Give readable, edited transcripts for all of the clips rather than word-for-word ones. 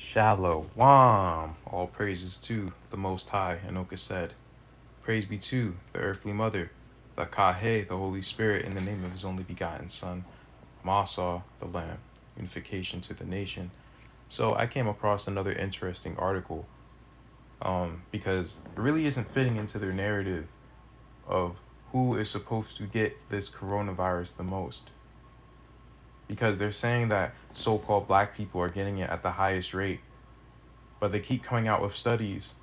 Shalom. All praises to the Most High, Anoka said. Praise be to the earthly mother, the Kahe, the Holy Spirit, in the name of his only begotten Son, Motsah, the Lamb, unification to the nation. So I came across another interesting article because it really isn't fitting into their narrative of who is supposed to get this coronavirus the most. Because they're saying that so-called black people are getting it at the highest rate, but they keep coming out with studies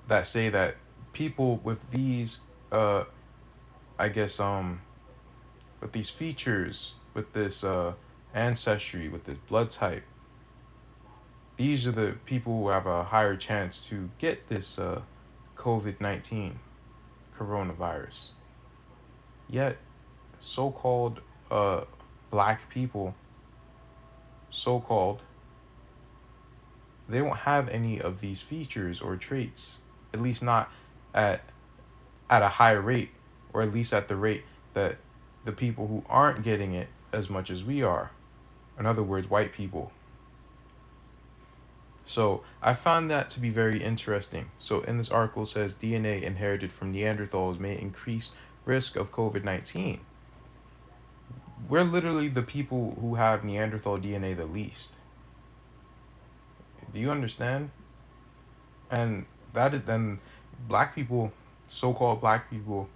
that say that people with these I guess with these features, with this ancestry, with this blood type, these are the people who have a higher chance to get this COVID-19 coronavirus. Yet so-called black people, so-called, they don't have any of these features or traits, at least not at a high rate, or at least at the rate that the people who aren't getting it as much as we are. In other words, white people. So I found that to be very interesting. So in this article it says DNA inherited from Neanderthals may increase risk of COVID-19. We're literally the people who have Neanderthal DNA the least. Do you understand? And then black people, so-called black people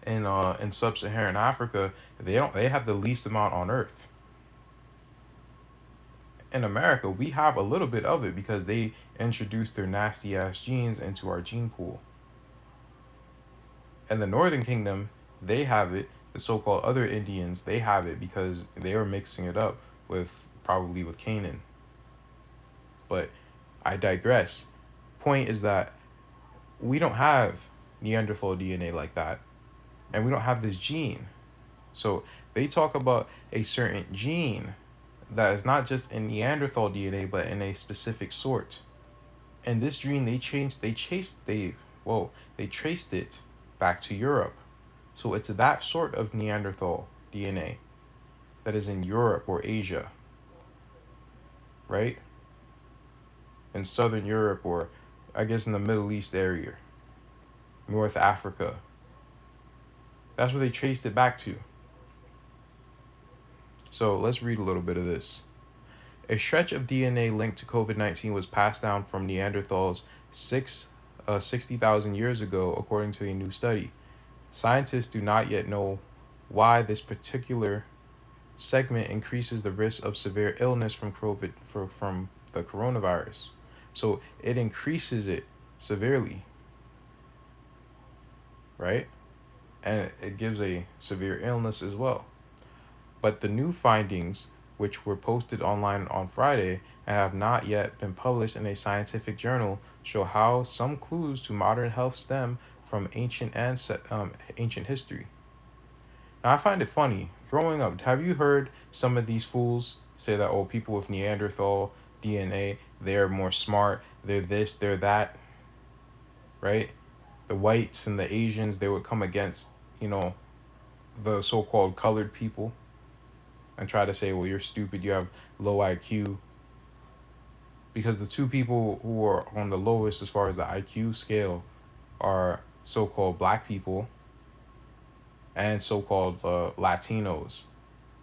in sub-Saharan Africa, they have the least amount on Earth. In America, we have a little bit of it because they introduced their nasty ass genes into our gene pool. In the Northern Kingdom, they have it. The so-called other Indians, they have it because they were mixing it up probably with Canaan. But I digress. Point is that we don't have Neanderthal DNA like that, and we don't have this gene. So they talk about a certain gene that is not just in Neanderthal DNA, but in a specific sort. And this gene, they traced it back to Europe. So it's that sort of Neanderthal DNA that is in Europe or Asia, right? In Southern Europe, or I guess in the Middle East area, North Africa. That's where they traced it back to. So let's read a little bit of this. A stretch of DNA linked to COVID-19 was passed down from Neanderthals 60,000 years ago, according to a new study. Scientists do not yet know why this particular segment increases the risk of severe illness from the coronavirus. So it increases it severely, right? And it gives a severe illness as well. But the new findings, which were posted online on Friday and have not yet been published in a scientific journal, show how some clues to modern health stem from ancient history. Now, I find it funny. Growing up, have you heard some of these fools say that, oh, people with Neanderthal DNA, they're more smart, they're this, they're that, right? The whites and the Asians, they would come against, the so-called colored people and try to say, well, you're stupid, you have low IQ. Because the two people who are on the lowest as far as the IQ scale are so-called black people and so-called Latinos,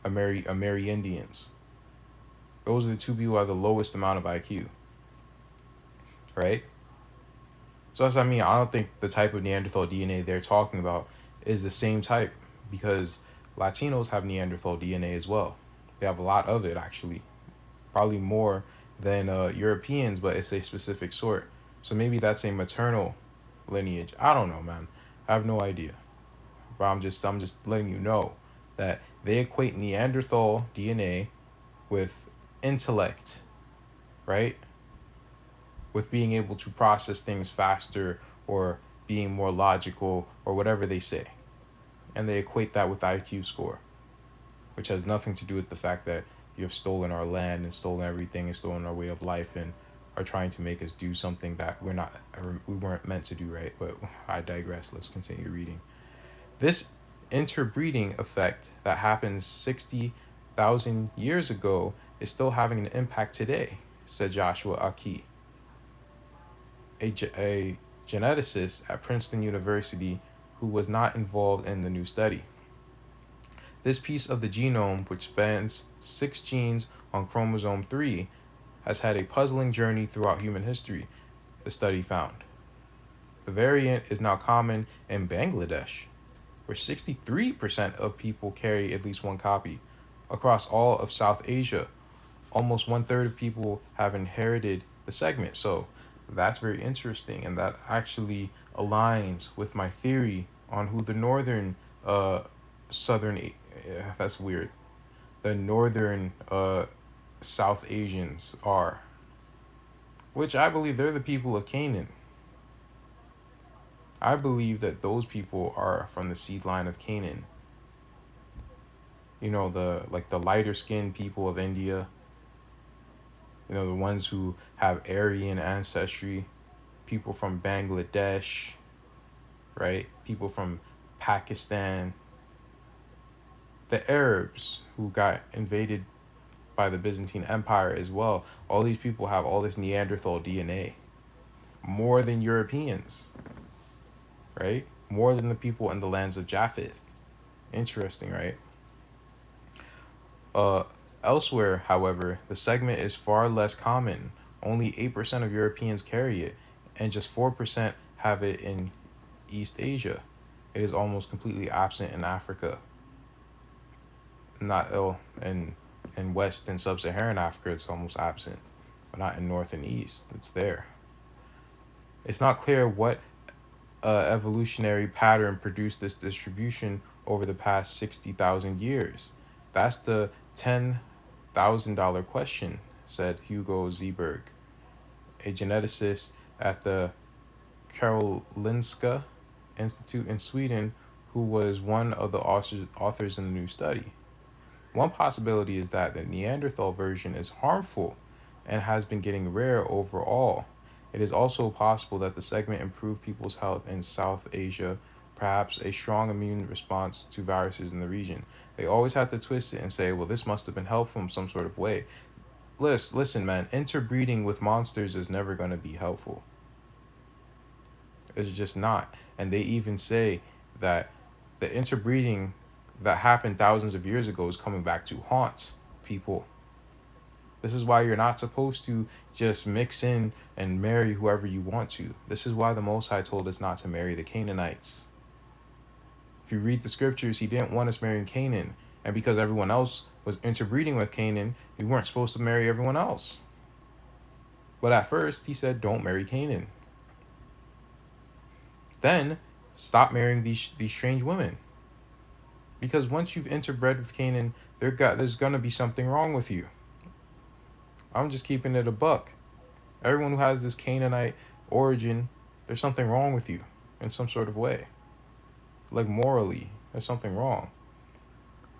Amerindians. Those are the two people who have the lowest amount of IQ, right? So that's what I mean. I don't think the type of Neanderthal DNA they're talking about is the same type, because Latinos have Neanderthal DNA as well. They have a lot of it, actually. Probably more than Europeans, but it's a specific sort. So maybe that's a maternal lineage. I don't know, man. I have no idea. But I'm just letting you know that they equate Neanderthal DNA with intellect, right? With being able to process things faster or being more logical or whatever they say. And they equate that with IQ score, which has nothing to do with the fact that you have stolen our land and stolen everything and stolen our way of life and are trying to make us do something that we weren't meant to do, right? But I digress. Let's continue reading. This interbreeding effect that happens 60,000 years ago is still having an impact today, said Joshua Aki, a geneticist at Princeton University who was not involved in the new study. This piece of the genome, which spans 6 genes on chromosome 3, has had a puzzling journey throughout human history, the study found. The variant is now common in Bangladesh, where 63% of people carry at least one copy. Across all of South Asia, almost 1/3 of people have inherited the segment. So that's very interesting, and that actually aligns with my theory on who the northern that's weird, the northern South Asians are, which I believe they're the people of Canaan. I believe that those people are from the seed line of Canaan. You know, the lighter skinned people of India, you know, the ones who have Aryan ancestry, people from Bangladesh, right? People from Pakistan, the Arabs who got invaded by the Byzantine Empire as well. All these people have all this Neanderthal DNA, more than Europeans, right? More than the people in the lands of Japheth. Interesting, right? Uh, Elsewhere, however, the segment is far less common. Only 8% of Europeans carry it, and just 4% have it in East Asia. It is almost completely absent in Africa. Not ill in West and Sub-Saharan Africa, it's almost absent, but not in North and East. It's there. It's not clear what evolutionary pattern produced this distribution over the past 60,000 years. That's the $10,000 question, said Hugo Zeeberg, a geneticist at the Karolinska Institute in Sweden, who was one of the authors in the new study. One possibility is that the Neanderthal version is harmful and has been getting rare overall. It is also possible that the segment improved people's health in South Asia, perhaps a strong immune response to viruses in the region. They always have to twist it and say, well, this must have been helpful in some sort of way. Listen, man, interbreeding with monsters is never going to be helpful. It's just not. And they even say that the interbreeding that happened thousands of years ago is coming back to haunt people. This is why you're not supposed to just mix in and marry whoever you want to. This is why the Most High told us not to marry the Canaanites. If you read the scriptures, he didn't want us marrying Canaan. And because everyone else was interbreeding with Canaan, we weren't supposed to marry everyone else. But at first, he said, don't marry Canaan. Then, stop marrying these strange women. Because once you've interbred with Canaan, there's going to be something wrong with you. I'm just keeping it a buck. Everyone who has this Canaanite origin, there's something wrong with you in some sort of way. Like morally, there's something wrong.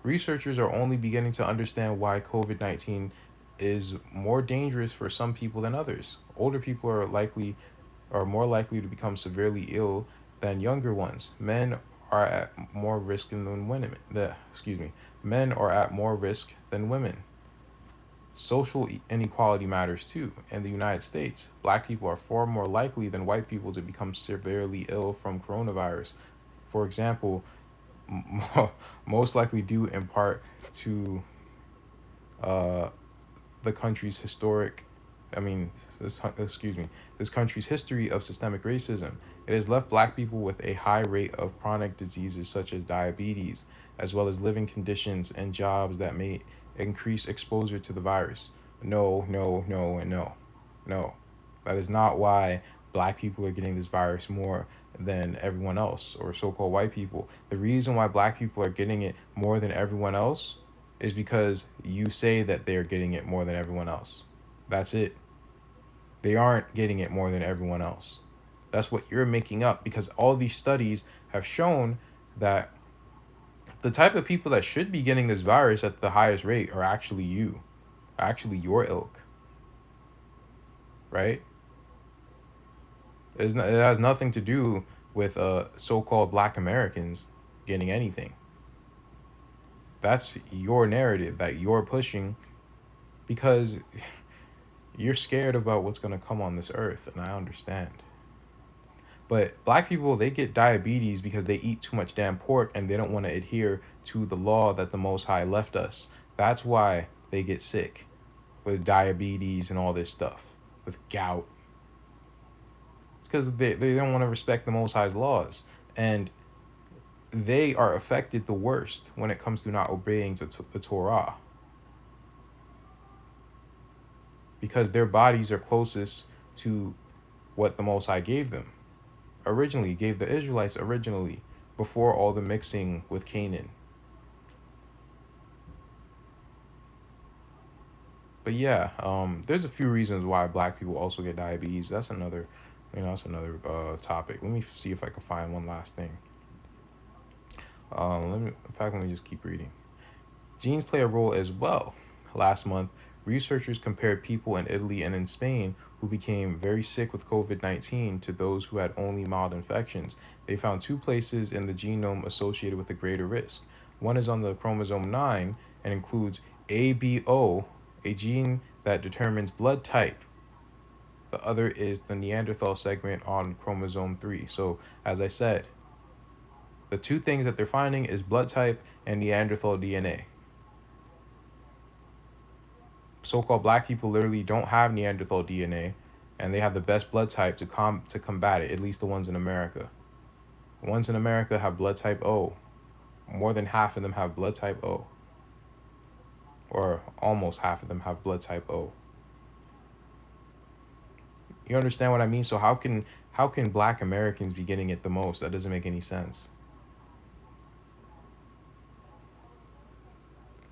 Researchers are only beginning to understand why COVID-19 is more dangerous for some people than others. Older people are more likely to become severely ill than younger ones. Men are at more risk than women. Men are at more risk than women. Social inequality matters too. In the United States, black people are far more likely than white people to become severely ill from coronavirus. For example, most likely due in part to the country's this country's history of systemic racism. It has left black people with a high rate of chronic diseases such as diabetes, as well as living conditions and jobs that may increase exposure to the virus. No, no, no, and no. No. That is not why black people are getting this virus more than everyone else, or so-called white people. The reason why black people are getting it more than everyone else is because you say that they're getting it more than everyone else. That's it. They aren't getting it more than everyone else. That's what you're making up, because all these studies have shown that the type of people that should be getting this virus at the highest rate are actually your ilk, right? It has nothing to do with so-called black Americans getting anything. That's your narrative that you're pushing because you're scared about what's going to come on this earth, and I understand. But black people, they get diabetes because they eat too much damn pork and they don't want to adhere to the law that the Most High left us. That's why they get sick with diabetes and all this stuff, with gout. It's because they don't want to respect the Most High's laws. And they are affected the worst when it comes to not obeying the Torah. Because their bodies are closest to what the Most High gave them. Gave the Israelites before all the mixing with Canaan. But yeah, there's a few reasons why black people also get diabetes. That's another topic. Let me see if I can find one last thing. Let me just keep reading. Genes play a role as well. Last month, researchers compared people in Italy and in Spain who became very sick with COVID-19 to those who had only mild infections. They found two places in the genome associated with a greater risk. One is on the chromosome 9 and includes ABO, a gene that determines blood type. The other is the Neanderthal segment on chromosome 3. So, as I said, the two things that they're finding is blood type and Neanderthal DNA. So-called black people literally don't have Neanderthal DNA, and they have the best blood type to combat it, at least the ones in America. The ones in America have blood type O. More than half of them have blood type O. Or almost half of them have blood type O. You understand what I mean? So how can black Americans be getting it the most? That doesn't make any sense.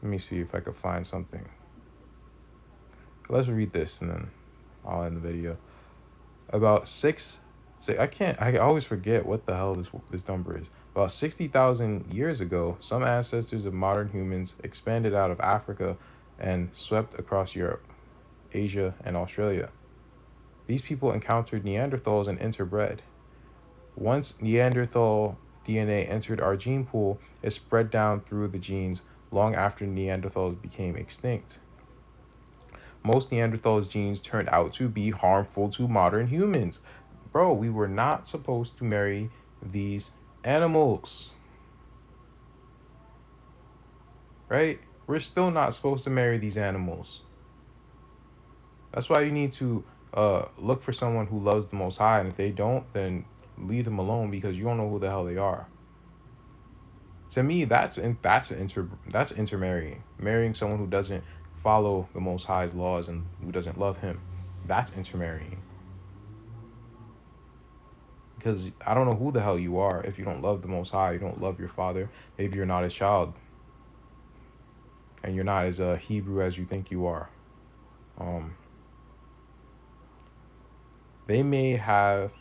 Let me see if I could find something. Let's read this and then I'll end the video. I always forget what the hell this number is. About 60,000 years ago, some ancestors of modern humans expanded out of Africa and swept across Europe, Asia, and Australia. These people encountered Neanderthals and interbred. Once Neanderthal DNA entered our gene pool, it spread down through the genes long after Neanderthals became extinct. Most Neanderthals genes turned out to be harmful to modern humans. Bro, we were not supposed to marry these animals. Right? We're still not supposed to marry these animals. That's why you need to look for someone who loves the Most High, and if they don't, then leave them alone because you don't know who the hell they are. To me, that's intermarrying. Marrying someone who doesn't follow the Most High's laws and who doesn't love him. That's intermarrying. Because I don't know who the hell you are if you don't love the Most High, you don't love your father. Maybe you're not his child. And you're not as Hebrew as you think you are. They may have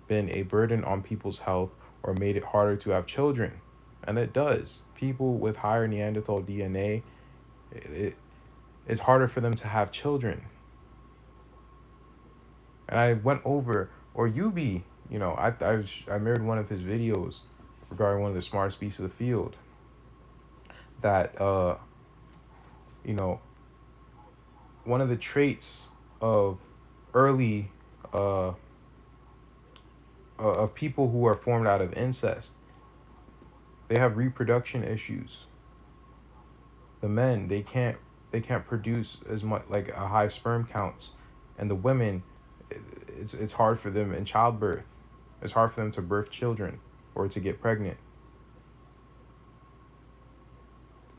been a burden on people's health or made it harder to have children. And it does. People with higher Neanderthal DNA, it's harder for them to have children. And I went over, or Yubi, I mirrored one of his videos regarding one of the smartest beasts of the field. That, one of the traits of early, of people who are formed out of incest, they have reproduction issues. The men, they can't produce as much, like a high sperm counts, and the women, it's hard for them in childbirth. It's hard for them to birth children or to get pregnant.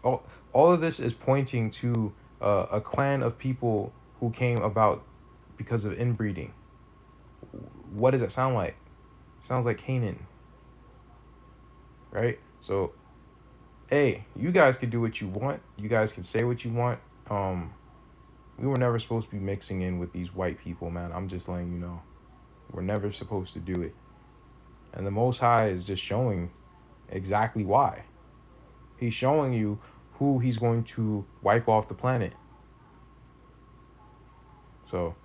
All of this is pointing to a clan of people who came about because of inbreeding. What does it sound like? It sounds like Canaan. Right? So, hey, you guys can do what you want. You guys can say what you want. We were never supposed to be mixing in with these white people, man. I'm just letting you know. We're never supposed to do it. And the Most High is just showing exactly why. He's showing you who he's going to wipe off the planet. So,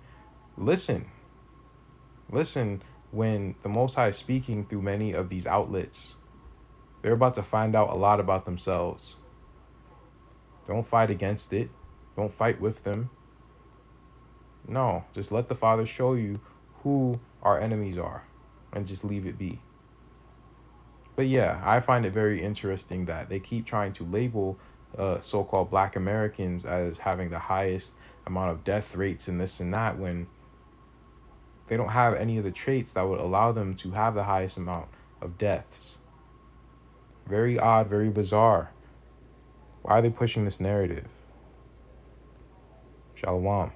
listen when the Most High is speaking through many of these outlets. They're about to find out a lot about themselves. Don't fight against it. Don't fight with them. No, just let the Father show you who our enemies are and just leave it be. But yeah, I find it very interesting that they keep trying to label so-called Black Americans as having the highest amount of death rates and this and that when they don't have any of the traits that would allow them to have the highest amount of deaths. Very odd, very bizarre. Why are they pushing this narrative? Shalom.